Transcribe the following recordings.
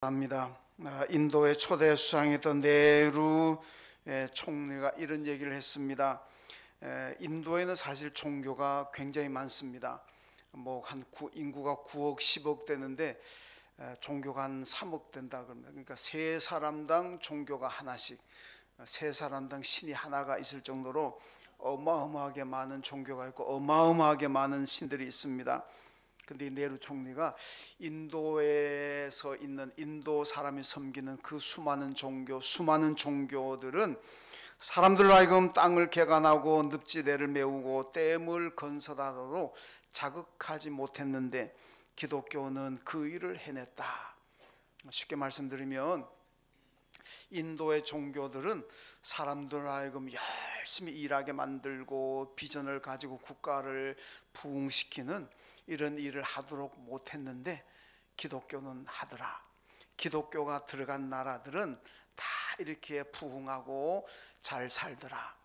합니다. 인도의 초대 수상했던 네루 총리가 이런 얘기를 했습니다. 인도에는 사실 종교가 굉장히 많습니다. 인구가 9억, 10억 되는데 종교가 한 3억 된다 그럽니다. 그러니까 세 사람당 종교가 하나씩, 세 사람당 신이 하나가 있을 정도로 어마어마하게 많은 종교가 있고 어마어마하게 많은 신들이 있습니다. 근데 네루 총리가 인도에서 있는 인도 사람이 섬기는 그 수많은 종교들은 사람들로 하여금 땅을 개간하고 늪지대를 메우고 댐을 건설하도록 자극하지 못했는데 기독교는 그 일을 해냈다. 쉽게 말씀드리면 인도의 종교들은 사람들로 하여금 열심히 일하게 만들고 비전을 가지고 국가를 부흥시키는 이런 일을 하도록 못했는데 기독교는 하더라. 기독교가 들어간 나라들은 다 이렇게 부흥하고 잘 살더라.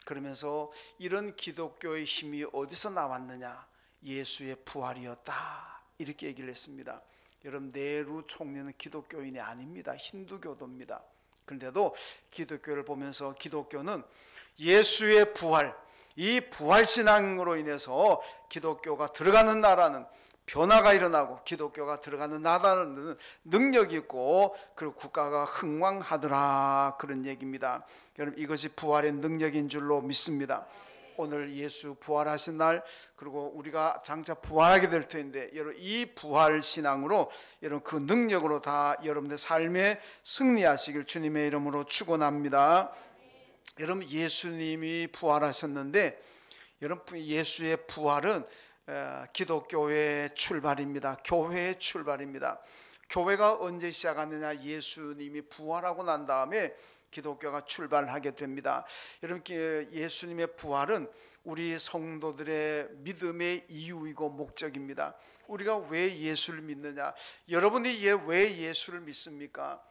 그러면서 이런 기독교의 힘이 어디서 나왔느냐? 예수의 부활이었다. 이렇게 얘기를 했습니다. 여러분, 네루 총리는 기독교인이 아닙니다. 힌두교도입니다. 그런데도 기독교를 보면서 기독교는 예수의 부활, 이 부활신앙으로 인해서 기독교가 들어가는 나라는 변화가 일어나고 기독교가 들어가는 나라는 능력이 있고 그리고 국가가 흥왕하더라, 그런 얘기입니다. 여러분, 이것이 부활의 능력인 줄로 믿습니다. 오늘 예수 부활하신 날, 그리고 우리가 장차 부활하게 될 텐데, 여러분 이 부활 신앙으로 여러분 그 능력으로 다 여러분의 삶에 승리하시길 주님의 이름으로 축원합니다. 여러분, 예수님이 부활하셨는데, 여러분 예수의 부활은 기독교의 출발입니다. 교회의 출발입니다. 교회가 언제 시작하느냐? 예수님이 부활하고 난 다음에 기독교가 출발하게 됩니다. 여러분, 예수님의 부활은 우리 성도들의 믿음의 이유이고 목적입니다. 우리가 왜 예수를 믿느냐? 여러분이 왜 예수를 믿습니까?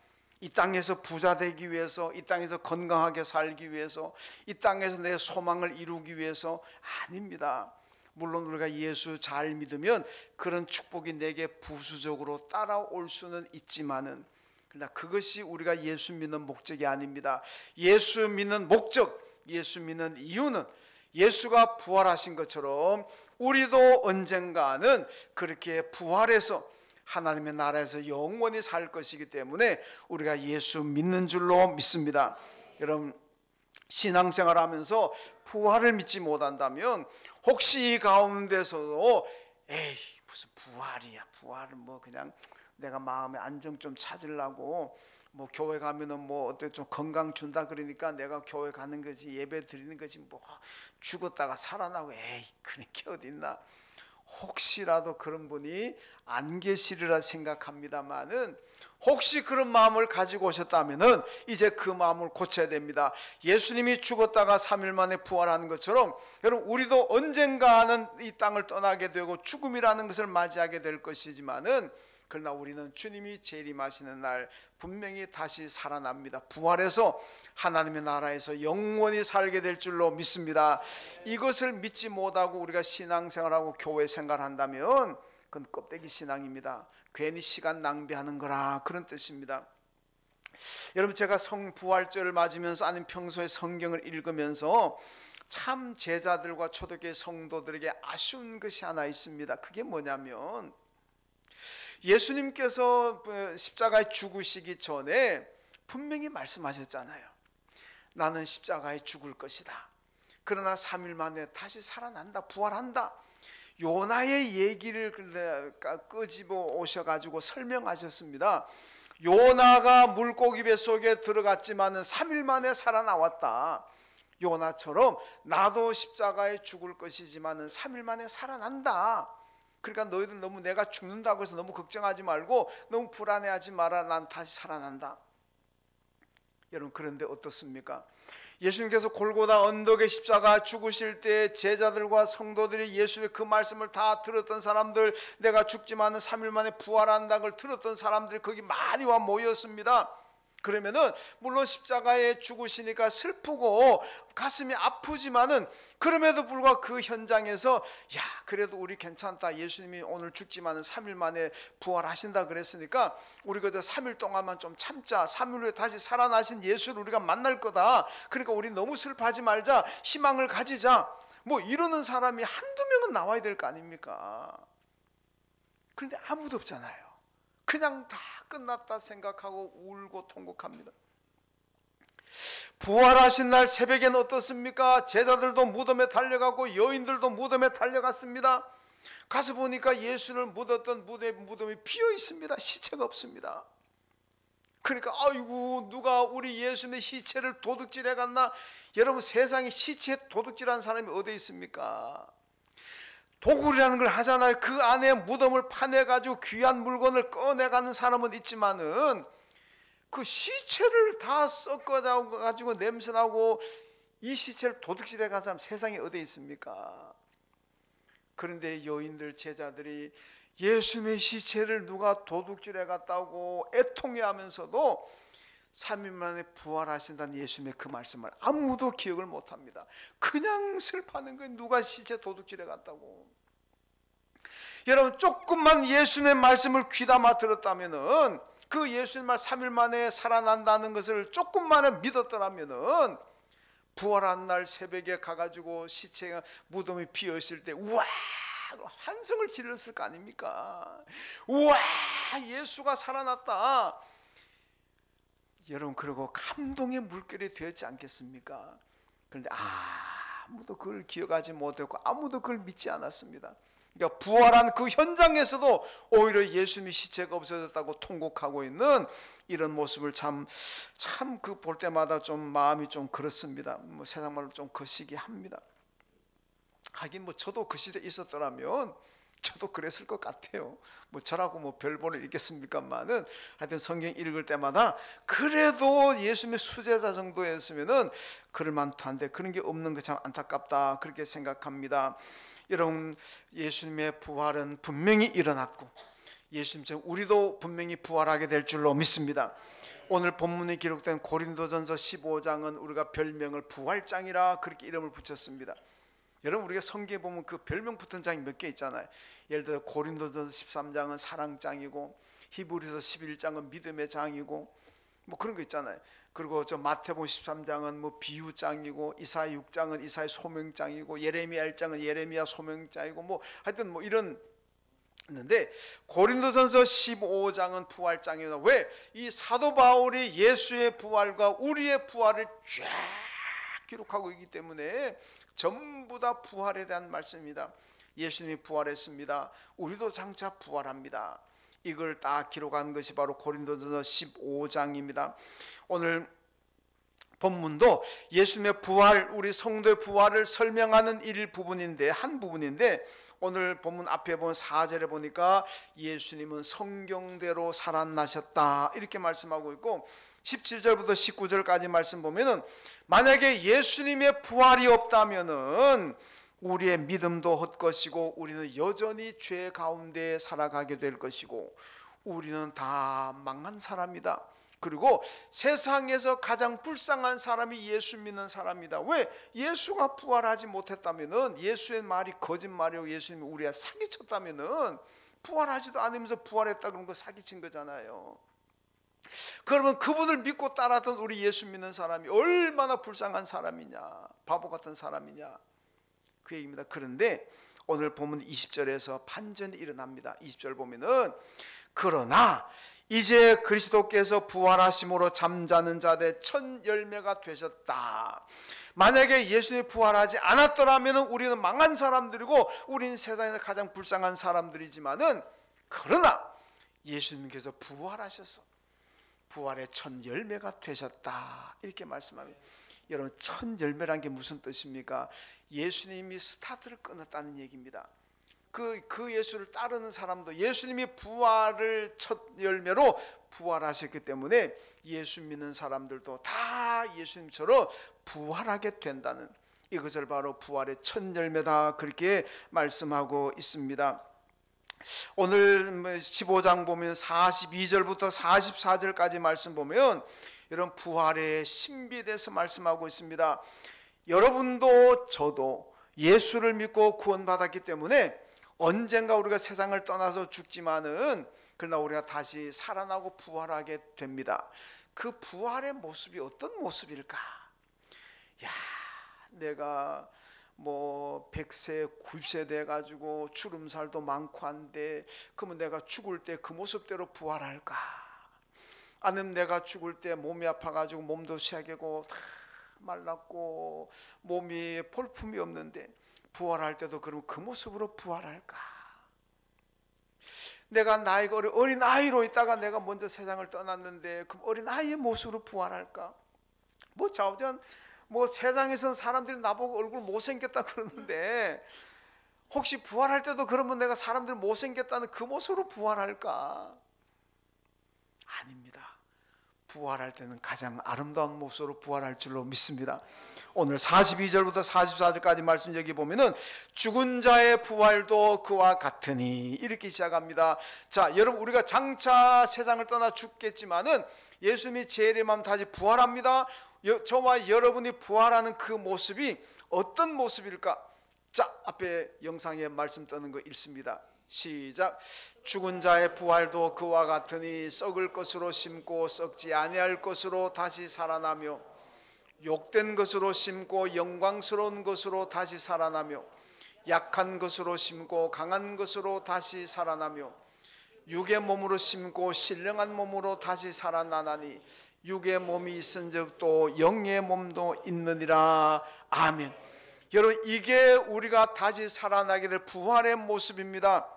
이 땅에서 부자 되기 위해서, 이 땅에서 건강하게 살기 위해서, 이 땅에서 내 소망을 이루기 위해서? 아닙니다. 물론 우리가 예수 잘 믿으면 그런 축복이 내게 부수적으로 따라올 수는 있지만은, 그러나 그것이 우리가 예수 믿는 목적이 아닙니다. 예수 믿는 목적, 예수 믿는 이유는 예수가 부활하신 것처럼 우리도 언젠가는 그렇게 부활해서 하나님의 나라에서 영원히 살 것이기 때문에 우리가 예수 믿는 줄로 믿습니다. 여러분, 신앙생활 하면서 부활을 믿지 못한다면 혹시 이 가운데서도 에이 무슨 부활이야, 부활은 뭐 그냥 내가 마음의 안정 좀 찾으려고 교회 가면은 어때 좀 건강 준다 그러니까 내가 교회 가는 것이, 예배 드리는 것이 죽었다가 살아나고, 에이 그런 게 어딨나. 혹시라도 그런 분이 안 계시리라 생각합니다만은, 혹시 그런 마음을 가지고 오셨다면은 이제 그 마음을 고쳐야 됩니다. 예수님이 죽었다가 3일 만에 부활하는 것처럼 여러분, 우리도 언젠가는 이 땅을 떠나게 되고 죽음이라는 것을 맞이하게 될 것이지만은, 그러나 우리는 주님이 재림하시는 날 분명히 다시 살아납니다. 부활해서 하나님의 나라에서 영원히 살게 될 줄로 믿습니다. 이것을 믿지 못하고 우리가 신앙생활하고 교회 생활한다면 그건 껍데기 신앙입니다. 괜히 시간 낭비하는 거라, 그런 뜻입니다. 여러분, 제가 성부활절을 맞으면서 아니면 평소에 성경을 읽으면서 참 제자들과 초대교회 성도들에게 아쉬운 것이 하나 있습니다. 그게 뭐냐면, 예수님께서 십자가에 죽으시기 전에 분명히 말씀하셨잖아요. 나는 십자가에 죽을 것이다. 그러나 3일 만에 다시 살아난다, 부활한다. 요나의 얘기를 끄집어 오셔가지고 설명하셨습니다. 요나가 물고기 뱃속에 들어갔지만은 3일 만에 살아나왔다. 요나처럼 나도 십자가에 죽을 것이지만은 3일 만에 살아난다. 그러니까 너희들 너무 내가 죽는다고 해서 너무 걱정하지 말고 너무 불안해하지 마라. 난 다시 살아난다. 여러분, 그런데 어떻습니까? 예수님께서 골고다 언덕의 십자가 죽으실 때 제자들과 성도들이 예수의 그 말씀을 다 들었던 사람들, 내가 죽지만은 3일 만에 부활한다는 걸 들었던 사람들이 거기 많이 와 모였습니다. 그러면은 물론 십자가에 죽으시니까 슬프고 가슴이 아프지만은 그럼에도 불구하고 그 현장에서 야 그래도 우리 괜찮다, 예수님이 오늘 죽지만은 3일 만에 부활하신다 그랬으니까 우리 그저 3일 동안만 좀 참자, 3일 후에 다시 살아나신 예수를 우리가 만날 거다, 그러니까 우리 너무 슬퍼하지 말자, 희망을 가지자, 뭐 이러는 사람이 한두 명은 나와야 될 거 아닙니까? 그런데 아무도 없잖아요. 그냥 다 끝났다 생각하고 울고 통곡합니다. 부활하신 날 새벽에는 어떻습니까? 제자들도 무덤에 달려가고 여인들도 무덤에 달려갔습니다. 가서 보니까 예수를 묻었던 무덤이 비어 있습니다. 시체가 없습니다. 그러니까 아이고 누가 우리 예수님의 시체를 도둑질해 갔나? 여러분 세상에 시체 도둑질한 사람이 어디 있습니까? 도굴이라는 걸 하잖아요. 그 안에 무덤을 파내가지고 귀한 물건을 꺼내가는 사람은 있지만은 그 시체를 다 섞어가지고 냄새나고 이 시체를 도둑질해 간 사람 세상에 어디 있습니까? 그런데 여인들 제자들이 예수님의 시체를 누가 도둑질해 갔다고 애통해하면서도 3일 만에 부활하신다는 예수님의 그 말씀을 아무도 기억을 못합니다. 그냥 슬퍼하는 거예요. 누가 시체 도둑질해 갔다고. 여러분 조금만 예수님의 말씀을 귀담아 들었다면은, 그 예수님 말 3일 만에 살아난다는 것을 조금만 믿었더라면은 부활한 날 새벽에 가가지고 시체가 무덤이 비어 있을 때 우와 환성을 질렀을 거 아닙니까? 우와 예수가 살아났다. 여러분 그리고 감동의 물결이 되었지 않겠습니까? 그런데 아무도 그걸 기억하지 못했고 아무도 그걸 믿지 않았습니다. 그러니까 부활한 그 현장에서도 오히려 예수님이 시체가 없어졌다고 통곡하고 있는 이런 모습을 참 그 볼 때마다 좀 마음이 좀 그렇습니다. 뭐 세상 말로 좀 거시기 합니다. 하긴 뭐 저도 그 시대에 있었더라면 저도 그랬을 것 같아요. 뭐 저라고 뭐 별볼을 읽겠습니까만은 하여튼 성경 읽을 때마다 그래도 예수님의 수제자 정도였으면은 그럴 만한데 그런 게 없는 게 참 안타깝다 그렇게 생각합니다. 여러분 예수님의 부활은 분명히 일어났고 예수님처럼 우리도 분명히 부활하게 될 줄로 믿습니다. 오늘 본문에 기록된 고린도전서 15장은 우리가 별명을 부활장이라 그렇게 이름을 붙였습니다. 여러분 우리가 성경에 보면 그 별명 붙은 장이 몇 개 있잖아요. 예를 들어 고린도전서 13장은 사랑장이고 히브리서 11장은 믿음의 장이고 뭐 그런 거 있잖아요. 그리고 저 마태복음 13장은 뭐 비유장이고 이사야 6장은 이사야 소명장이고 예레미야 1장은 예레미야 소명장이고 뭐 하여튼 뭐 이런 있는데 고린도전서 15장은 부활장이다. 왜? 이 사도 바울이 예수의 부활과 우리의 부활을 쫙 기록하고 있기 때문에 전부 다 부활에 대한 말씀입니다. 예수님이 부활했습니다. 우리도 장차 부활합니다. 이걸 딱 기록한 것이 바로 고린도전서 15장입니다. 오늘 본문도 예수님의 부활, 우리 성도의 부활을 설명하는 일부분인데 한 부분인데 오늘 본문 앞에 본 4절에 보니까 예수님은 성경대로 살아나셨다 이렇게 말씀하고 있고 17절부터 19절까지 말씀 보면은 만약에 예수님의 부활이 없다면은 우리의 믿음도 헛것이고 우리는 여전히 죄 가운데 살아가게 될 것이고 우리는 다 망한 사람이다. 그리고 세상에서 가장 불쌍한 사람이 예수 믿는 사람이다. 왜? 예수가 부활하지 못했다면은 예수의 말이 거짓말이고 예수님이 우리가 사기쳤다면은 부활하지도 않으면서 부활했다 그런 거 사기친 거잖아요. 그러면 그분을 믿고 따랐던 우리 예수 믿는 사람이 얼마나 불쌍한 사람이냐, 바보 같은 사람이냐 그 얘기입니다. 그런데 오늘 보면 20절에서 반전이 일어납니다. 20절 보면은 그러나 이제 그리스도께서 부활하심으로 잠자는 자들의 첫 열매가 되셨다. 만약에 예수님이 부활하지 않았더라면 우리는 망한 사람들이고 우리는 세상에서 가장 불쌍한 사람들이지만은 그러나 예수님께서 부활하셔서 부활의 첫 열매가 되셨다 이렇게 말씀합니다. 여러분 첫 열매란 게 무슨 뜻입니까? 예수님이 스타트를 끊었다는 얘기입니다. 그 예수를 따르는 사람도 예수님이 부활을 첫 열매로 부활하셨기 때문에 예수 믿는 사람들도 다 예수님처럼 부활하게 된다는 이것을 바로 부활의 첫 열매다 그렇게 말씀하고 있습니다. 오늘 15장 보면 42절부터 44절까지 말씀 보면 이런 부활의 신비에 대해서 말씀하고 있습니다. 여러분도 저도 예수를 믿고 구원받았기 때문에 언젠가 우리가 세상을 떠나서 죽지만은 그러나 우리가 다시 살아나고 부활하게 됩니다. 그 부활의 모습이 어떤 모습일까? 야, 내가 뭐 100세, 90세 돼가지고 주름살도 많고 한데 그러면 내가 죽을 때 그 모습대로 부활할까? 아니면 내가 죽을 때 몸이 아파가지고 몸도 시하게고 다 말랐고 몸이 볼품이 없는데 부활할 때도 그럼 그 모습으로 부활할까? 내가 나이가 어린 아이로 있다가 내가 먼저 세상을 떠났는데 그 어린 아이의 모습으로 부활할까? 뭐 좌우전 뭐 세상에선 사람들이 나보고 얼굴 못생겼다 그러는데 혹시 부활할 때도 그러면 내가 사람들 못생겼다는 그 모습으로 부활할까? 아닙니다. 부활할 때는 가장 아름다운 모습으로 부활할 줄로 믿습니다. 오늘 42절부터 44절까지 말씀 여기 보면은 죽은 자의 부활도 그와 같으니 이렇게 시작합니다. 자, 여러분 우리가 장차 세상을 떠나 죽겠지만은 예수님이 재림하면 다시 부활합니다. 저와 여러분이 부활하는 그 모습이 어떤 모습일까? 자, 앞에 영상에 말씀 뜨는 거 읽습니다. 시작. 죽은 자의 부활도 그와 같으니 썩을 것으로 심고 썩지 아니할 것으로 다시 살아나며 욕된 것으로 심고 영광스러운 것으로 다시 살아나며 약한 것으로 심고 강한 것으로 다시 살아나며 육의 몸으로 심고 신령한 몸으로 다시 살아나나니 육의 몸이 있은즉 또 영의 몸도 있느니라. 아멘. 여러분 이게 우리가 다시 살아나게 될 부활의 모습입니다.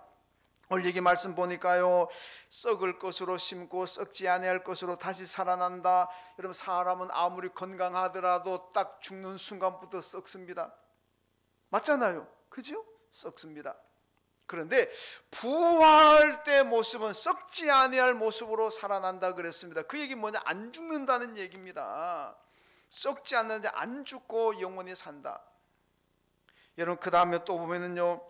오늘 여기 말씀 보니까요, 썩을 것으로 심고 썩지 아니할 것으로 다시 살아난다. 여러분 사람은 아무리 건강하더라도 딱 죽는 순간부터 썩습니다. 맞잖아요, 그죠? 썩습니다. 그런데 부활 때 모습은 썩지 아니할 모습으로 살아난다 그랬습니다. 그 얘기 뭐냐? 안 죽는다는 얘기입니다. 썩지 않는데 안 죽고 영원히 산다. 여러분 그 다음에 또 보면은요,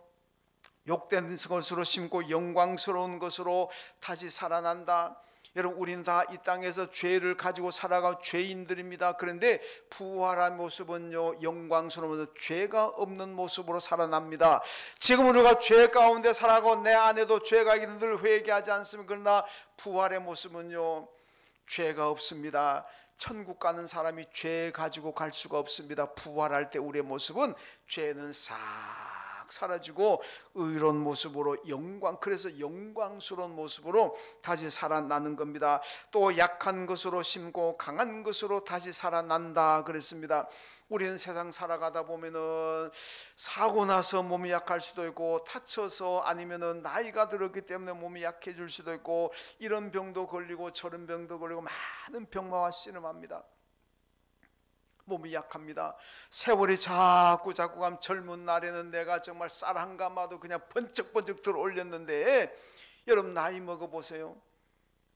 욕된 것으로 심고 영광스러운 것으로 다시 살아난다. 여러분 우리는 다 이 땅에서 죄를 가지고 살아가 죄인들입니다. 그런데 부활한 모습은요, 영광스러운 죄가 없는 모습으로 살아납니다. 지금 우리가 죄 가운데 살아가고 내 안에도 죄가 있는 늘 회개하지 않습니까? 그러나 부활의 모습은요, 죄가 없습니다. 천국 가는 사람이 죄 가지고 갈 수가 없습니다. 부활할 때 우리의 모습은 죄는 싹 사라지고 의로운 모습으로 그래서 영광스러운 모습으로 다시 살아나는 겁니다. 또 약한 것으로 심고 강한 것으로 다시 살아난다 그랬습니다. 우리는 세상 살아가다 보면은 사고 나서 몸이 약할 수도 있고 다쳐서 아니면은 나이가 들었기 때문에 몸이 약해질 수도 있고 이런 병도 걸리고 저런 병도 걸리고 많은 병마와 씨름합니다. 몸이 약합니다. 세월이 자꾸 가면 젊은 날에는 내가 정말 쌀 한 가마도 그냥 번쩍번쩍 들어 올렸는데 여러분 나이 먹어보세요.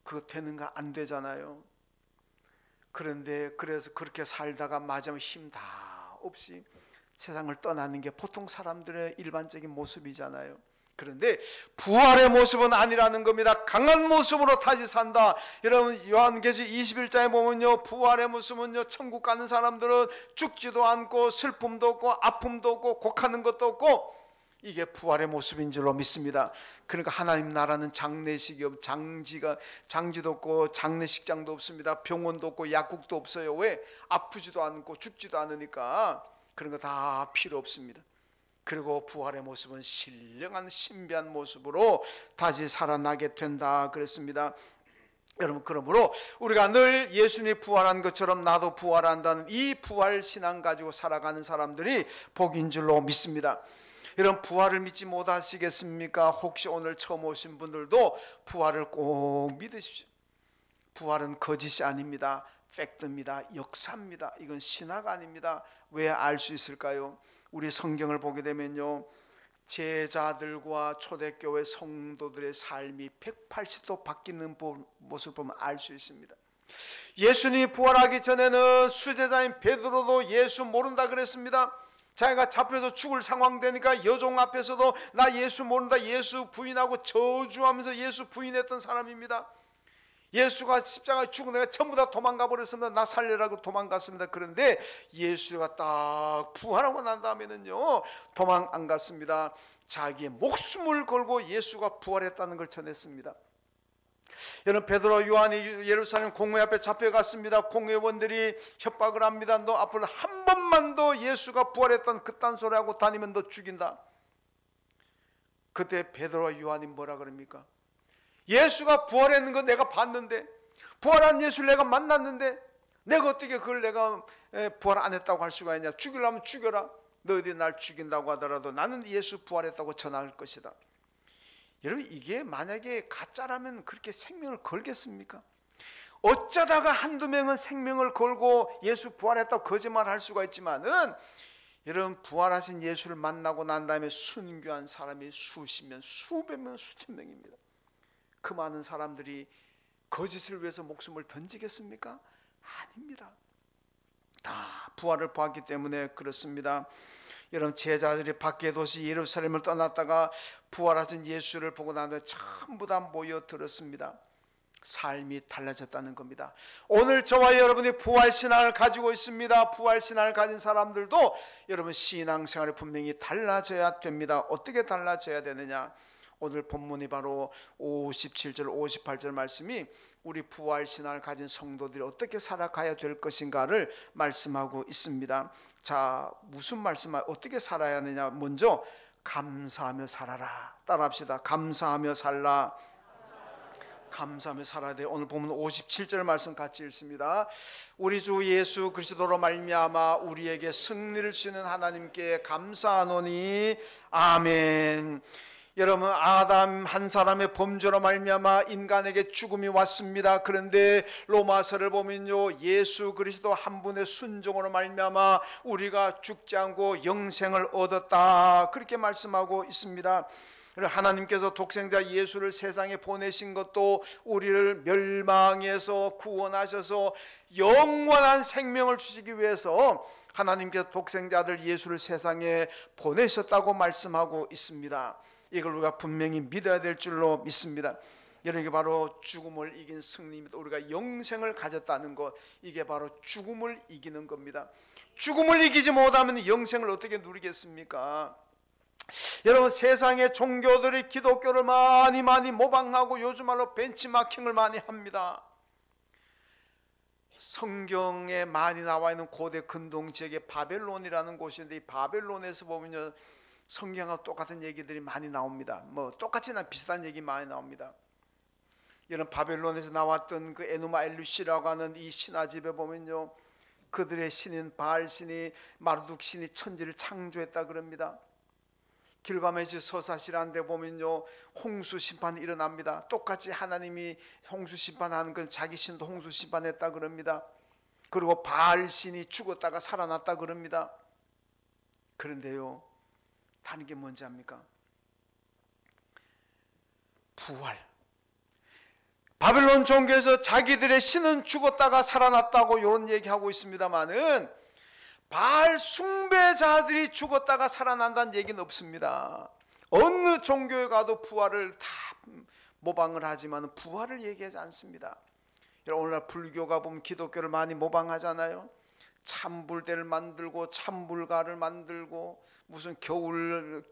그거 되는가? 안 되잖아요. 그런데 그래서 그렇게 살다가 마지막에 힘 다 없이 세상을 떠나는 게 보통 사람들의 일반적인 모습이잖아요. 그런데 부활의 모습은 아니라는 겁니다. 강한 모습으로 다시 산다. 여러분 요한계시록 21장에 보면요, 부활의 모습은요, 천국 가는 사람들은 죽지도 않고 슬픔도 없고 아픔도 없고 곡하는 것도 없고 이게 부활의 모습인 줄로 믿습니다. 그러니까 하나님 나라는 장례식이 장지도 없고 장례식장도 없습니다. 병원도 없고 약국도 없어요. 왜? 아프지도 않고 죽지도 않으니까. 그런 거 다 필요 없습니다. 그리고 부활의 모습은 신령한 신비한 모습으로 다시 살아나게 된다 그랬습니다. 여러분 그러므로 우리가 늘 예수님이 부활한 것처럼 나도 부활한다는 이 부활 신앙 가지고 살아가는 사람들이 복인 줄로 믿습니다. 여러분 부활을 믿지 못하시겠습니까? 혹시 오늘 처음 오신 분들도 부활을 꼭 믿으십시오. 부활은 거짓이 아닙니다. 팩트입니다. 역사입니다. 이건 신화가 아닙니다. 왜 알 수 있을까요? 우리 성경을 보게 되면요, 제자들과 초대교회 성도들의 삶이 180도 바뀌는 모습을 보면 알 수 있습니다. 예수님이 부활하기 전에는 수제자인 베드로도 예수 모른다 그랬습니다. 자기가 잡혀서 죽을 상황 되니까 여종 앞에서도 나 예수 모른다 예수 부인하고 저주하면서 예수 부인했던 사람입니다. 예수가 십자가에 죽은 내가 전부 다 도망가 버렸습니다. 나 살려라고 도망갔습니다. 그런데 예수가 딱 부활하고 난 다음에는요, 도망 안 갔습니다. 자기의 목숨을 걸고 예수가 부활했다는 걸 전했습니다. 여러분, 베드로 요한이 예루살렘 공회 앞에 잡혀갔습니다. 공회원들이 협박을 합니다. 너 앞으로 한 번만 더 예수가 부활했다는 그딴 소리 하고 다니면 너 죽인다. 그때 베드로와 요한이 뭐라 그럽니까? 예수가 부활했는 거 내가 봤는데, 부활한 예수를 내가 만났는데 내가 어떻게 그걸 내가 부활 안 했다고 할 수가 있냐. 죽이려면 죽여라. 너희들이 날 죽인다고 하더라도 나는 예수 부활했다고 전할 것이다. 여러분, 이게 만약에 가짜라면 그렇게 생명을 걸겠습니까? 어쩌다가 한두 명은 생명을 걸고 예수 부활했다고 거짓말할 수가 있지만은, 여러분, 부활하신 예수를 만나고 난 다음에 순교한 사람이 수십 명, 수백 명, 수천 명입니다. 그 많은 사람들이 거짓을 위해서 목숨을 던지겠습니까? 아닙니다. 다 부활을 봤기 때문에 그렇습니다. 여러분, 제자들이 밖의 도시 예루살렘을 떠났다가 부활하신 예수를 보고 난 다음에 전부 다 모여들었습니다. 삶이 달라졌다는 겁니다. 오늘 저와 여러분이 부활신앙을 가지고 있습니다. 부활신앙을 가진 사람들도 여러분 신앙생활이 분명히 달라져야 됩니다. 어떻게 달라져야 되느냐? 오늘 본문이 바로 57절 58절 말씀이 우리 부활신앙을 가진 성도들이 어떻게 살아가야 될 것인가를 말씀하고 있습니다. 자, 무슨 말씀, 어떻게 살아야 하느냐? 먼저 감사하며 살아라. 따라합시다. 감사하며 살라. 감사하며 살아야 돼요. 오늘 보면 57절 말씀 같이 읽습니다. 우리 주 예수 그리스도로 말미암아 우리에게 승리를 주시는 하나님께 감사하노니 아멘. 여러분, 아담 한 사람의 범죄로 말미암아 인간에게 죽음이 왔습니다. 그런데 로마서를 보면요, 예수 그리스도 한 분의 순종으로 말미암아 우리가 죽지 않고 영생을 얻었다, 그렇게 말씀하고 있습니다. 하나님께서 독생자 예수를 세상에 보내신 것도 우리를 멸망에서 구원하셔서 영원한 생명을 주시기 위해서 하나님께서 독생자 아들 예수를 세상에 보내셨다고 말씀하고 있습니다. 이걸 우리가 분명히 믿어야 될 줄로 믿습니다. 여러분, 이게 바로 죽음을 이긴 승리입니다. 우리가 영생을 가졌다는 것, 이게 바로 죽음을 이기는 겁니다. 죽음을 이기지 못하면 영생을 어떻게 누리겠습니까? 여러분, 세상의 종교들이 기독교를 많이 모방하고 요즘 말로 벤치마킹을 많이 합니다. 성경에 많이 나와 있는 고대 근동 지역의 바벨론이라는 곳인데, 이 바벨론에서 보면요, 성경과 똑같은 얘기들이 많이 나옵니다. 뭐 똑같이나 비슷한 얘기 많이 나옵니다. 이런 바벨론에서 나왔던 그 에누마 엘루시라고 하는 이 신화집에 보면요, 그들의 신인 바알 신이, 마르둑 신이 천지를 창조했다 그럽니다. 길가메시 서사시라는 데 보면요, 홍수 심판이 일어납니다. 똑같이 하나님이 홍수 심판하는 건 자기 신도 홍수 심판했다 그럽니다. 그리고 바알 신이 죽었다가 살아났다 그럽니다. 그런데요, 다른 게 뭔지 압니까? 부활. 바벨론 종교에서 자기들의 신은 죽었다가 살아났다고 이런 얘기하고 있습니다만은, 바알 숭배자들이 죽었다가 살아난다는 얘기는 없습니다. 어느 종교에 가도 부활을 다 모방을 하지만 부활을 얘기하지 않습니다. 오늘날 불교가 보면 기독교를 많이 모방하잖아요. 참불대를 만들고 참불가를 만들고 무슨 겨울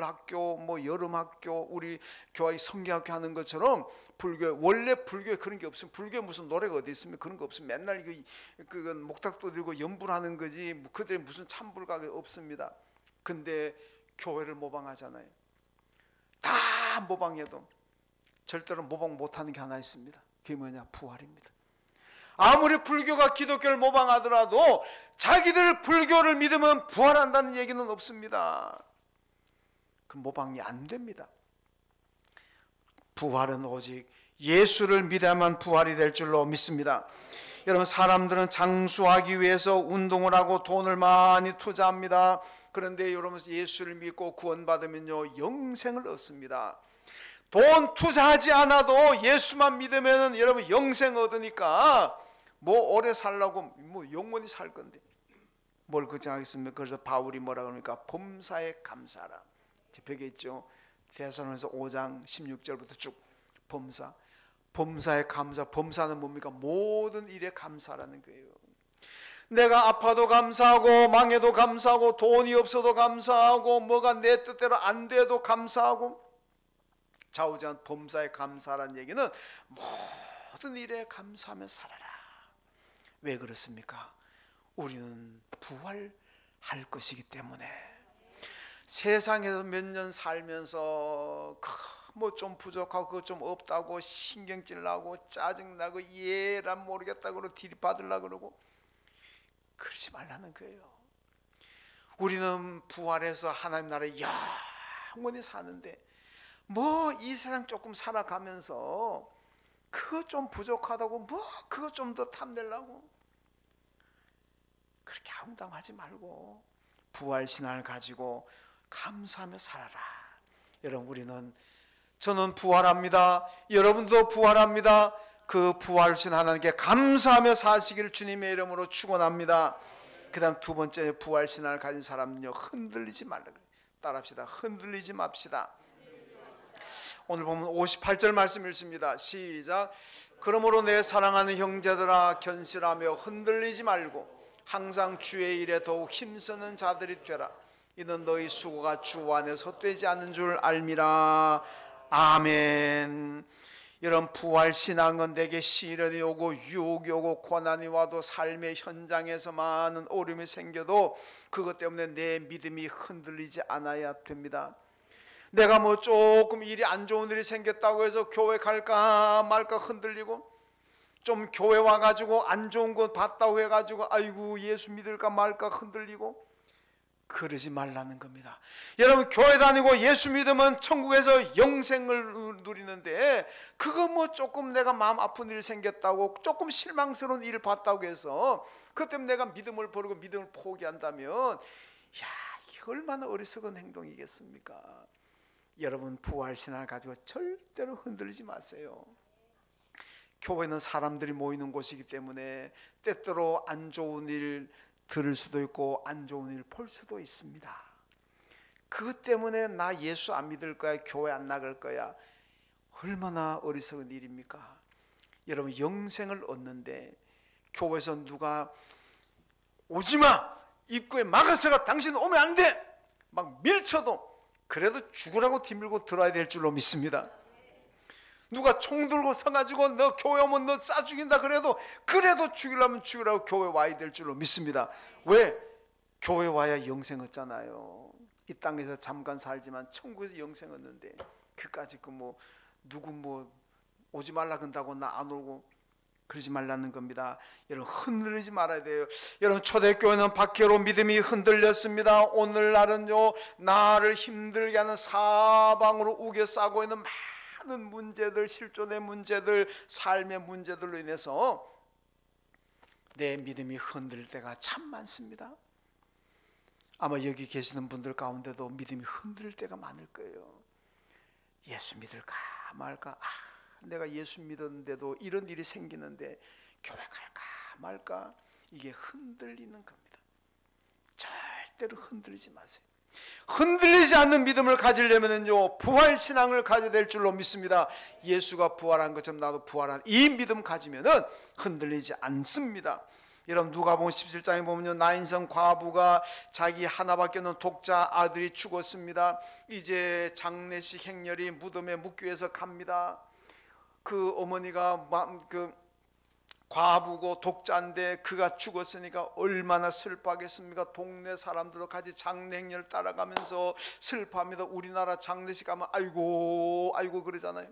학교, 뭐 여름 학교, 우리 교회 성경학교 하는 것처럼 불교, 원래 불교에 그런 게 없으면, 불교에 무슨 노래가 어디 있습니까? 그런 거 없으면 맨날 그건 목탁도 들고 연불하는 거지, 그들의 무슨 참불가가 없습니다. 근데 교회를 모방하잖아요. 다 모방해도 절대로 모방 못하는 게 하나 있습니다. 그게 뭐냐? 부활입니다. 아무리 불교가 기독교를 모방하더라도 자기들 불교를 믿으면 부활한다는 얘기는 없습니다. 그 모방이 안 됩니다. 부활은 오직 예수를 믿어야만 부활이 될 줄로 믿습니다. 여러분, 사람들은 장수하기 위해서 운동을 하고 돈을 많이 투자합니다. 그런데 여러분, 예수를 믿고 구원받으면요, 영생을 얻습니다. 돈 투자하지 않아도 예수만 믿으면 여러분 영생 얻으니까 뭐 오래 살라고 뭐 영원히 살 건데 뭘 걱정하겠습니까? 그래서 바울이 뭐라 그러니까 범사에 감사하라. 벽에 있죠. 데살로니가서 5장 16절부터 쭉 범사. 범사에 감사. 범사는 뭡니까? 모든 일에 감사라는 거예요. 내가 아파도 감사하고 망해도 감사하고 돈이 없어도 감사하고 뭐가 내 뜻대로 안 돼도 감사하고, 좌우지간 범사에 감사라는 얘기는 모든 일에 감사하며 살아라. 왜 그렇습니까? 우리는 부활할 것이기 때문에. 세상에서 몇 년 살면서 뭐 좀 부족하고 그거 좀 없다고 신경질 나고 짜증나고 얘란 모르겠다고 그러고 디리받으려고 그러고 그러지 말라는 거예요. 우리는 부활해서 하나님 나라에 영원히 사는데 뭐 이 세상 조금 살아가면서 그거 좀 부족하다고 뭐 그거 좀 더 탐내려고 그렇게 황당하지 말고 부활신앙을 가지고 감사하며 살아라. 여러분, 저는 부활합니다. 여러분도 부활합니다. 그 부활신 하나님께 감사하며 사시기를 주님의 이름으로 축원합니다. 그 다음 두 번째, 부활신앙을 가진 사람은요, 흔들리지 말라. 따라합시다. 흔들리지 맙시다. 오늘 보면 58절 말씀 읽습니다. 시작. 그러므로 내 사랑하는 형제들아, 견실하며 흔들리지 말고 항상 주의 일에 더욱 힘쓰는 자들이 되라. 이는 너희 수고가 주 안에서 헛되지 않는 줄 알미라. 아멘. 이런 부활신앙은 내게 시련이 오고 유혹이 오고 고난이 와도 삶의 현장에서 많은 어려움이 생겨도 그것 때문에 내 믿음이 흔들리지 않아야 됩니다. 내가 뭐 조금 일이 안 좋은 일이 생겼다고 해서 교회 갈까 말까 흔들리고, 좀 교회 와가지고 안 좋은 거 봤다고 해가지고 아이고 예수 믿을까 말까 흔들리고 그러지 말라는 겁니다. 여러분, 교회 다니고 예수 믿으면 천국에서 영생을 누리는데, 그거 뭐 조금 내가 마음 아픈 일 생겼다고 조금 실망스러운 일을 봤다고 해서 그것 때문에 내가 믿음을 버리고 믿음을 포기한다면 이게 얼마나 어리석은 행동이겠습니까? 여러분, 부활신앙을 가지고 절대로 흔들리지 마세요. 교회는 사람들이 모이는 곳이기 때문에 때때로 안 좋은 일 들을 수도 있고 안 좋은 일 볼 수도 있습니다. 그것 때문에 나 예수 안 믿을 거야, 교회 안 나갈 거야, 얼마나 어리석은 일입니까? 여러분, 영생을 얻는데 교회에서 누가 오지마, 입구에 막아서가 당신 오면 안 돼 막 밀쳐도 그래도 죽으라고 뒤밀고 들어야 될 줄로 믿습니다. 누가 총 들고 서가지고 너 교회 오면 너 쏴 죽인다 그래도 죽이려면 죽이라고 교회 와야 될 줄로 믿습니다. 왜? 교회 와야 영생 얻잖아요. 이 땅에서 잠깐 살지만 천국에서 영생 얻는데 그까짓 누구 오지 말라 그런다고 나 안 오고 그러지 말라는 겁니다. 여러분, 흔들리지 말아야 돼요. 여러분, 초대교회는 박해로 믿음이 흔들렸습니다. 오늘날은요, 나를 힘들게 하는 사방으로 우겨싸고 있는 많은 문제들, 실존의 문제들, 삶의 문제들로 인해서 내 믿음이 흔들릴 때가 참 많습니다. 아마 여기 계시는 분들 가운데도 믿음이 흔들릴 때가 많을 거예요. 예수 믿을까 말까, 내가 예수 믿었는데도 이런 일이 생기는데 교회 갈까 말까, 이게 흔들리는 겁니다. 절대로 흔들리지 마세요. 흔들리지 않는 믿음을 가지려면요, 부활신앙을 가져야 될 줄로 믿습니다. 예수가 부활한 것처럼 나도 부활한 이 믿음 가지면은 흔들리지 않습니다. 여러분, 누가복음 17장에 보면요, 나인성 과부가 자기 하나밖에 없는 독자 아들이 죽었습니다. 이제 장례식 행렬이 무덤에 묻기 위해서 갑니다. 그 어머니가 과부고 독자인데 그가 죽었으니까 얼마나 슬퍼하겠습니까? 동네 사람들도 같이 장례행렬 따라가면서 슬퍼합니다. 우리나라 장례식 가면 아이고 아이고 그러잖아요.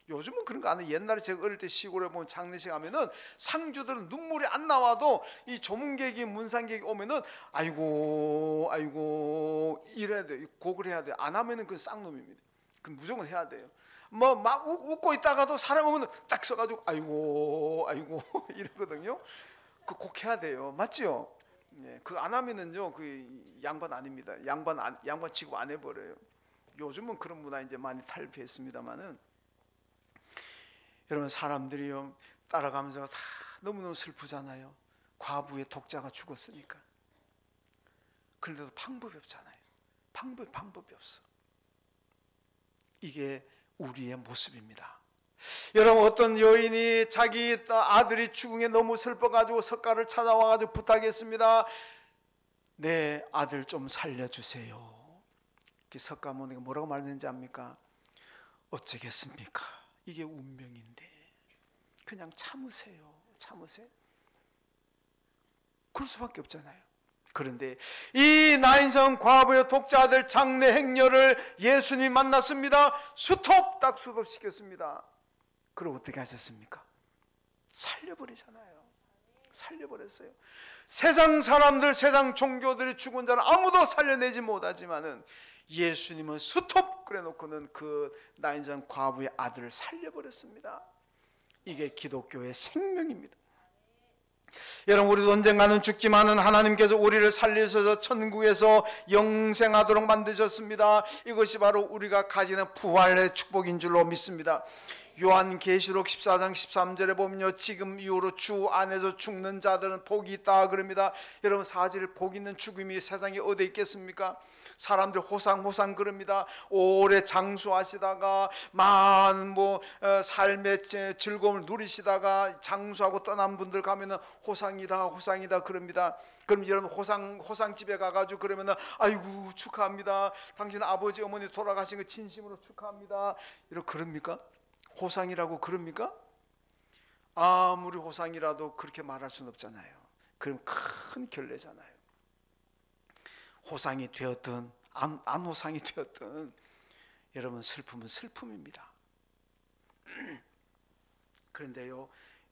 요즘은 그런 거 안 해요. 옛날에 제가 어릴 때 시골에 보면 장례식 하면은 상주들은 눈물이 안 나와도 이 조문객이 문상객이 오면은 아이고 아이고 이래야 돼요. 곡을 해야 돼요. 안 하면은 그건 쌍놈입니다. 그건 무조건 해야 돼요. 뭐 막 웃고 있다가도 사람 오면 딱 서가지고 아이고 아이고 이러거든요. 그 꼭 해야 돼요. 맞죠? 예, 그거 안 하면은요, 그 양반 아닙니다. 양반 취급 안 해버려요. 요즘은 그런 문화 이제 많이 탈피했습니다만은, 여러분, 사람들이요 따라가면서 다 너무너무 슬프잖아요. 과부의 독자가 죽었으니까. 그런데도 방법이 없잖아요. 방법이 없어. 이게 우리의 모습입니다. 여러분, 어떤 여인이 자기 아들이 죽음에 너무 슬퍼가지고 석가를 찾아와가지고 부탁했습니다. 내 아들 좀 살려주세요. 석가모니가 뭐라고 말했는지 압니까? 어쩌겠습니까? 이게 운명인데 그냥 참으세요. 참으세요. 그럴 수밖에 없잖아요. 그런데 이 나인성 과부의 독자들 장래 행렬을 예수님이 만났습니다. 스톱! 딱 스톱 시켰습니다. 그럼 어떻게 하셨습니까? 살려버리잖아요. 살려버렸어요. 세상 사람들, 세상 종교들이 죽은 자는 아무도 살려내지 못하지만은 예수님은 스톱! 그래 놓고는 그 나인성 과부의 아들을 살려버렸습니다. 이게 기독교의 생명입니다. 여러분, 우리도 언젠가는 죽지만은 하나님께서 우리를 살리셔서 천국에서 영생하도록 만드셨습니다. 이것이 바로 우리가 가지는 부활의 축복인 줄로 믿습니다. 요한계시록 14장 13절에 보면요, 지금 이후로 주 안에서 죽는 자들은 복이 있다 그럽니다. 여러분, 사실 복 있는 죽음이 세상에 어디 있겠습니까? 사람들 호상 그럽니다. 오래 장수하시다가 많은 삶의 즐거움을 누리시다가 장수하고 떠난 분들 가면은 호상이다 그럽니다. 그럼 여러분, 호상 집에 가가지고 그러면은 아이고 축하합니다. 당신 아버지 어머니 돌아가신 거 진심으로 축하합니다. 이렇게 그럽니까? 호상이라고 그럽니까? 아무리 호상이라도 그렇게 말할 수는 없잖아요. 그럼 큰 결례잖아요. 호상이 되었든 안 호상이 되었든 여러분, 슬픔은 슬픔입니다. 그런데요,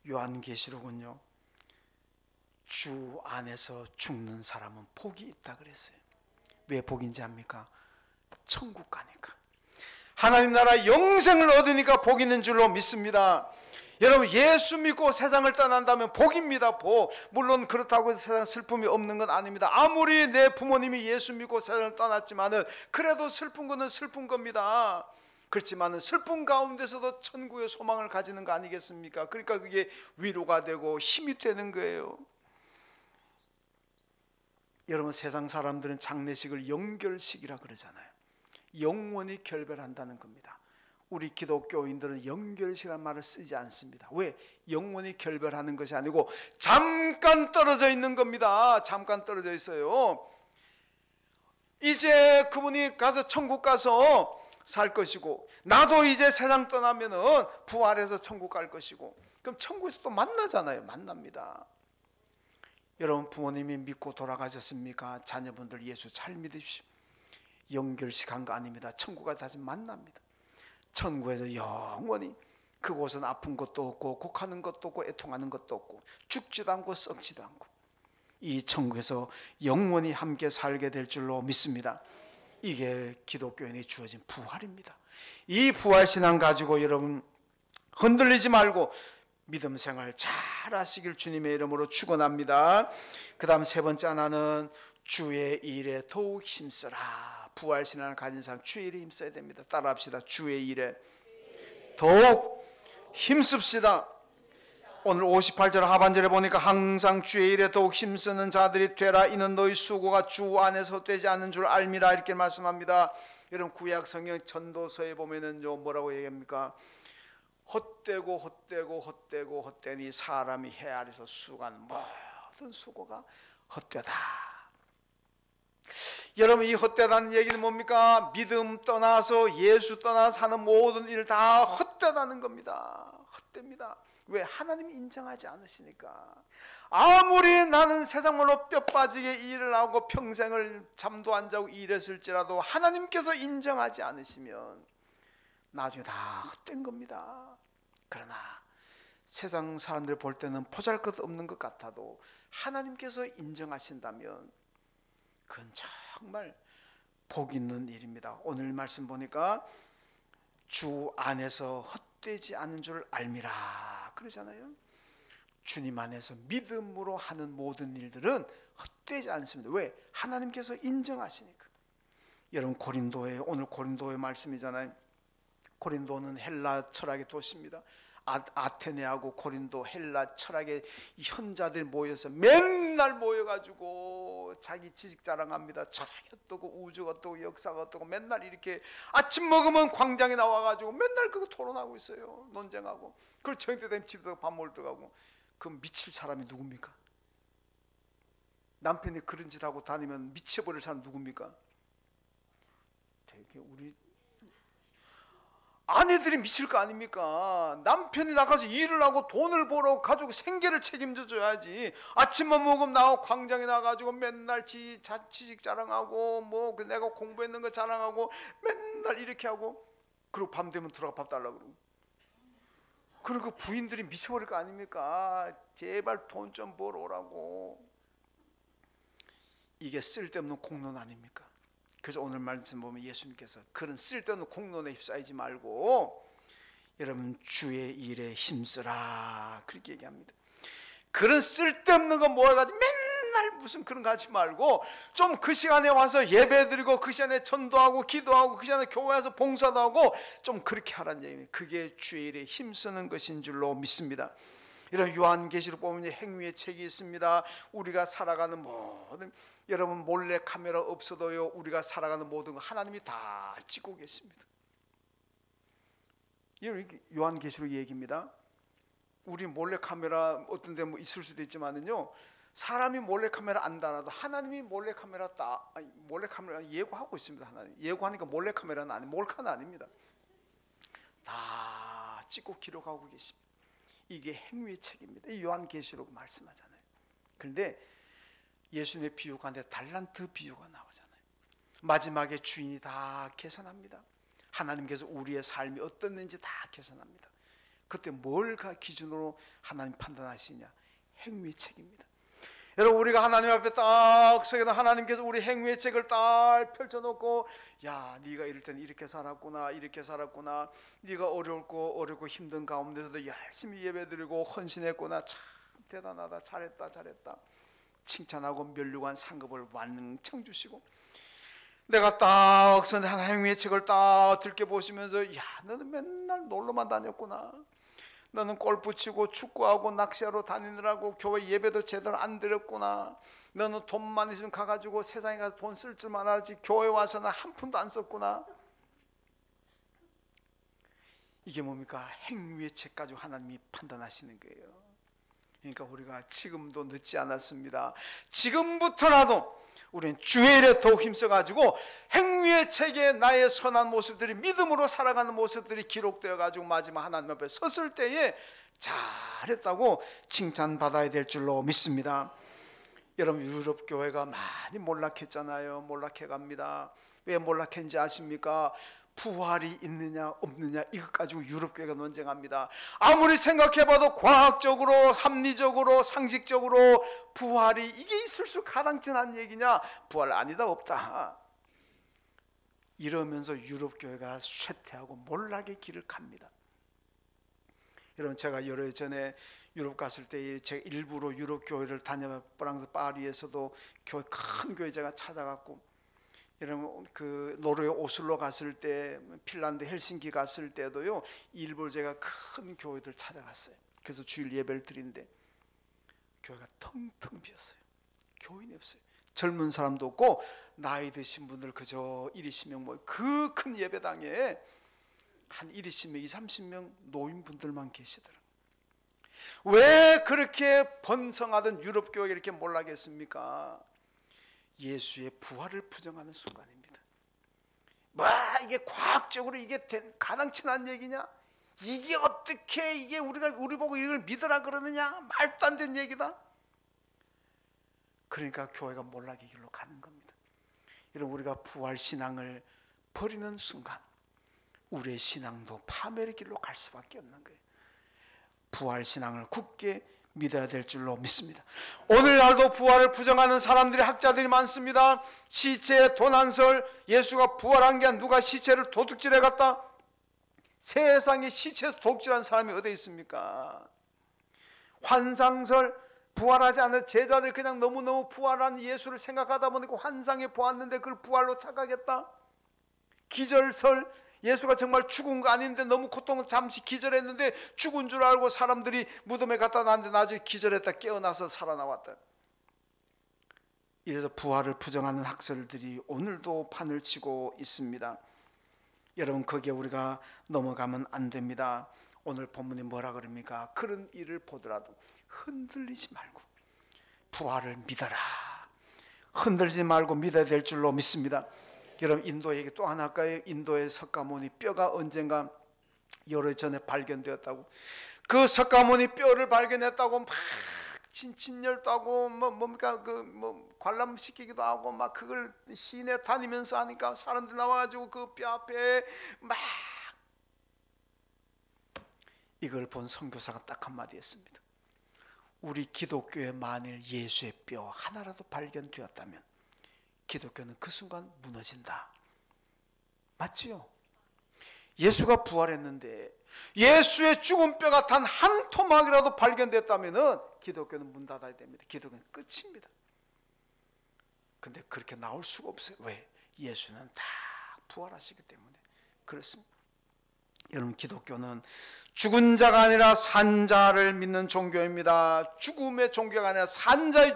요한계시록은요, 주 안에서 죽는 사람은 복이 있다 그랬어요. 왜 복인지 압니까? 천국 가니까, 하나님 나라 영생을 얻으니까 복 있는 줄로 믿습니다. 여러분, 예수 믿고 세상을 떠난다면 복입니다. 복. 물론 그렇다고 해서 세상 슬픔이 없는 건 아닙니다. 아무리 내 부모님이 예수 믿고 세상을 떠났지만은 그래도 슬픈 거는 슬픈 겁니다. 그렇지만은 슬픔 가운데서도 천국의 소망을 가지는 거 아니겠습니까? 그러니까 그게 위로가 되고 힘이 되는 거예요. 여러분, 세상 사람들은 장례식을 영결식이라 그러잖아요. 영원히 결별한다는 겁니다. 우리 기독교인들은 영결식이라는 말을 쓰지 않습니다. 왜? 영원히 결별하는 것이 아니고 잠깐 떨어져 있는 겁니다. 잠깐 떨어져 있어요. 이제 그분이 가서 천국 가서 살 것이고, 나도 이제 세상 떠나면은 부활해서 천국 갈 것이고, 그럼 천국에서 또 만나잖아요. 만납니다. 여러분, 부모님이 믿고 돌아가셨습니까? 자녀분들 예수 잘 믿으십시오. 영결식 한 거 아닙니다. 천국 가서 다시 만납니다. 천국에서 영원히, 그곳은 아픈 것도 없고 곡하는 것도 없고 애통하는 것도 없고 죽지도 않고 썩지도 않고, 이 천국에서 영원히 함께 살게 될 줄로 믿습니다. 이게 기독교인이 주어진 부활입니다. 이 부활신앙 가지고 여러분 흔들리지 말고 믿음 생활 잘 하시길 주님의 이름으로 축원합니다. 그 다음 세 번째 하나는 주의 일에 더욱 힘쓰라. 부활신앙을 가진 사람 주의 일에 힘써야 됩니다. 따라합시다. 주의 일에 더욱 힘씁시다. 오늘 58절 하반절에 보니까 항상 주의 일에 더욱 힘쓰는 자들이 되라. 이는 너희 수고가 주 안에서 헛되지 않는 줄 알미라. 이렇게 말씀합니다. 여러분, 구약 성경 전도서에 보면은요, 뭐라고 얘기합니까? 헛되니 사람이 헤아려서 수고한 모든 수고가 헛되다. 여러분, 이 헛되다는 얘기는 뭡니까? 믿음 떠나서 예수 떠나 사는 모든 일 다 헛되다는 겁니다. 헛됩니다. 왜? 하나님이 인정하지 않으시니까. 아무리 나는 세상으로 뼈 빠지게 일을 하고 평생을 잠도 안 자고 일했을지라도 하나님께서 인정하지 않으시면 나중에 다 헛된 겁니다. 그러나 세상 사람들 볼 때는 보잘것없는 것 같아도 하나님께서 인정하신다면 그건 정말 복 있는 일입니다. 오늘 말씀 보니까 주 안에서 헛되지 않은 줄 알미라 그러잖아요. 주님 안에서 믿음으로 하는 모든 일들은 헛되지 않습니다. 왜? 하나님께서 인정하시니까. 여러분, 오늘 고린도의 말씀이잖아요. 고린도는 헬라 철학의 도시입니다. 아테네하고 고린도, 헬라 철학의 현자들이 모여서 맨날 모여가지고 자기 지식 자랑합니다. 철학이 어떠고 우주가 어떠고 역사가 어떠고 맨날 이렇게 아침 먹으면 광장에 나와가지고 맨날 그거 토론하고 있어요. 논쟁하고. 그리고 저녁 때 되면 집에 밥 먹을 때 가고. 그 미칠 사람이 누굽니까? 남편이 그런 짓 하고 다니면 미쳐버릴 사람 누굽니까? 되게 우리 아내들이 미칠 거 아닙니까? 남편이 나가서 일을 하고 돈을 벌어 가지고 생계를 책임져 줘야지. 아침만 먹으면 나와 광장에 나가지고 맨날 지식 자랑하고 뭐 내가 공부했는 거 자랑하고 맨날 이렇게 하고, 그리고 밤 되면 들어가 밥 달라고 그러고. 그리고 부인들이 미쳐버릴 거 아닙니까? 제발 돈 좀 벌어오라고. 이게 쓸데없는 공론 아닙니까? 그래서 오늘 말씀 보면 예수님께서 그런 쓸데없는 공론에 휩싸이지 말고 여러분 주의 일에 힘쓰라 그렇게 얘기합니다. 그런 쓸데없는 거 모아가지고 맨날 무슨 그런 거 하지 말고 좀 그 시간에 와서 예배드리고 그 시간에 전도하고 기도하고 그 시간에 교회 와서 봉사도 하고 좀 그렇게 하라는 얘기입니다. 그게 주의 일에 힘쓰는 것인 줄로 믿습니다. 이런 요한계시록 보면 행위의 책이 있습니다. 우리가 살아가는 모든, 여러분 몰래 카메라 없어도요 우리가 살아가는 모든 거 하나님이 다 찍고 계십니다. 요한계시록 얘기입니다. 우리 몰래 카메라 어떤 데 뭐 있을 수도 있지만은요, 사람이 몰래 카메라 안 달아도 하나님이 몰래 카메라 몰래 카메라 예고하고 있습니다. 하나님 예고하니까 몰래 카메라는 아니, 몰카는 아닙니다. 다 찍고 기록하고 계십니다. 이게 행위의 책입니다. 이 요한계시록 말씀하잖아요. 그런데 예수님의 비유가 한데 달란트 비유가 나오잖아요. 마지막에 주인이 다 계산합니다. 하나님께서 우리의 삶이 어떻는지 다 계산합니다. 그때 뭘 기준으로 하나님 판단하시냐? 행위의 책입니다. 여러분 우리가 하나님 앞에 딱 서게 되면 하나님께서 우리 행위의 책을 딱 펼쳐놓고, 야 네가 이럴 때는 이렇게 살았구나, 이렇게 살았구나, 네가 어렵고 힘든 가운데서도 열심히 예배드리고 헌신했구나, 참 대단하다, 잘했다 칭찬하고 면류관 상급을 완청 주시고, 내가 딱 서는 한 행위의 책을 딱 들게 보시면서, 야 너는 맨날 놀러만 다녔구나, 너는 골프 치고 축구하고 낚시하러 다니느라고 교회 예배도 제대로 안 드렸구나, 너는 돈만 있으면 가가지고 세상에 가서 돈 쓸 줄만 알지 교회 와서는 한 푼도 안 썼구나. 이게 뭡니까? 행위의 책 가지고 하나님이 판단하시는 거예요. 그러니까 우리가 지금도 늦지 않았습니다. 지금부터라도 우리는 주의 일에 더욱 힘써가지고 행위의 책에 나의 선한 모습들이, 믿음으로 살아가는 모습들이 기록되어가지고 마지막 하나님 앞에 섰을 때에 잘했다고 칭찬받아야 될 줄로 믿습니다. 여러분 유럽 교회가 많이 몰락했잖아요. 몰락해갑니다. 왜 몰락했는지 아십니까? 부활이 있느냐 없느냐 이것 가지고 유럽 교회가 논쟁합니다. 아무리 생각해봐도 과학적으로, 합리적으로, 상식적으로 부활이 이게 있을 수 가당치는 얘기냐? 부활 아니다 없다. 이러면서 유럽 교회가 쇠퇴하고 몰락의 길을 갑니다. 여러분 제가 여러 해 전에 유럽 갔을 때 제가 일부러 유럽 교회를 다녀, 프랑스 파리에서도 교회, 큰 교회 제가 찾아갔고, 여러분 그 노르웨이 오슬로 갔을 때, 핀란드 헬싱키 갔을 때도요 일부러 제가 큰 교회들 찾아갔어요. 그래서 주일 예배를 드리는데 교회가 텅텅 비었어요. 교인이 없어요. 젊은 사람도 없고 나이 드신 분들 그저 1, 20명 뭐 그 큰 예배당에 한 1, 20명, 20, 30명 노인분들만 계시더라고요. 왜 그렇게 번성하던 유럽 교회가 이렇게 몰락했습니까? 예수의 부활을 부정하는 순간입니다. 뭐 이게 과학적으로 이게 가당치는 얘기냐? 이게 어떻게 이게 우리 보고 이걸 믿으라 그러느냐? 말도 안 되는 얘기다. 그러니까 교회가 몰락의 길로 가는 겁니다. 여러분 우리가 부활 신앙을 버리는 순간 우리의 신앙도 파멸의 길로 갈 수밖에 없는 거예요. 부활 신앙을 굳게 믿어야 될 줄로 믿습니다. 오늘날도 부활을 부정하는 사람들이, 학자들이 많습니다. 시체의 도난설, 예수가 부활한 게 누가 시체를 도둑질해 갔다? 세상에 시체에서 도둑질한 사람이 어디 있습니까? 환상설, 부활하지 않은 제자들 그냥 너무너무 부활한 예수를 생각하다 보니까 환상에 보았는데 그걸 부활로 착각했다. 기절설, 예수가 정말 죽은 거 아닌데 너무 고통을 잠시 기절했는데 죽은 줄 알고 사람들이 무덤에 갖다 놨는데 나중에 기절했다 깨어나서 살아나왔다. 이래서 부활을 부정하는 학설들이 오늘도 판을 치고 있습니다. 여러분, 거기에 우리가 넘어가면 안 됩니다. 오늘 본문이 뭐라 그럽니까? 그런 일을 보더라도 흔들리지 말고 부활을 믿어라. 흔들리지 말고 믿어야 될 줄로 믿습니다. 여러분, 인도 얘기 또 하나 할까요? 인도의 석가모니 뼈가 언젠가 열흘 전에 발견되었다고. 그 석가모니 뼈를 발견했다고 막 진열도 하고 뭡니까 관람시키기도 하고 막 그걸 시내 다니면서 하니까 사람들 나와가지고 그 뼈 앞에 막 이걸 본 선교사가 딱 한마디 했습니다. 우리 기독교에 만일 예수의 뼈 하나라도 발견되었다면 기독교는 그 순간 무너진다. 맞지요? 예수가 부활했는데 예수의 죽은 뼈가 단 한 토막이라도 발견됐다면 기독교는 문 닫아야 됩니다. 기독교는 끝입니다. 근데 그렇게 나올 수가 없어요. 왜? 예수는 다 부활하시기 때문에 그렇습니다. 여러분, 기독교는 죽은 자가 아니라 산 자를 믿는 종교입니다. 죽음의 종교가 아니라 산 자의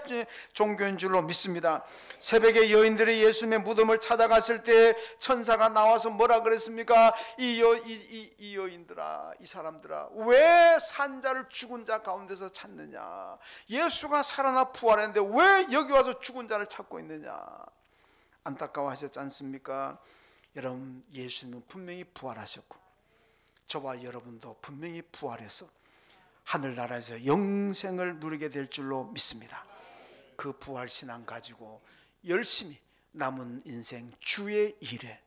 종교인 줄로 믿습니다. 새벽에 여인들이 예수님의 무덤을 찾아갔을 때 천사가 나와서 뭐라 그랬습니까? 이 여인들아, 이 사람들아, 왜 산 자를 죽은 자 가운데서 찾느냐? 예수가 살아나 부활했는데 왜 여기 와서 죽은 자를 찾고 있느냐? 안타까워하셨지 않습니까? 여러분, 예수님은 분명히 부활하셨고 저와 여러분도 분명히 부활해서 하늘나라에서 영생을 누리게 될 줄로 믿습니다. 그 부활신앙 가지고 열심히 남은 인생 주의 일에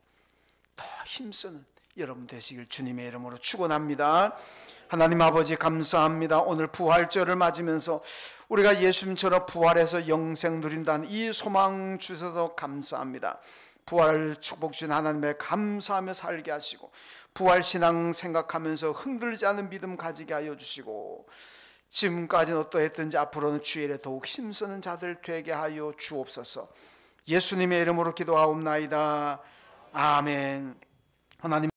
더 힘쓰는 여러분 되시길 주님의 이름으로 축원합니다. 하나님 아버지, 감사합니다. 오늘 부활절을 맞으면서 우리가 예수님처럼 부활해서 영생 누린다는 이 소망 주셔서 감사합니다. 부활 축복 주신 하나님에 감사하며 살게 하시고 부활신앙 생각하면서 흔들리지 않는 믿음 가지게 하여 주시고 지금까지는 어떠했든지 앞으로는 주의 일에 더욱 힘쓰는 자들 되게 하여 주옵소서. 예수님의 이름으로 기도하옵나이다. 아멘. 하나님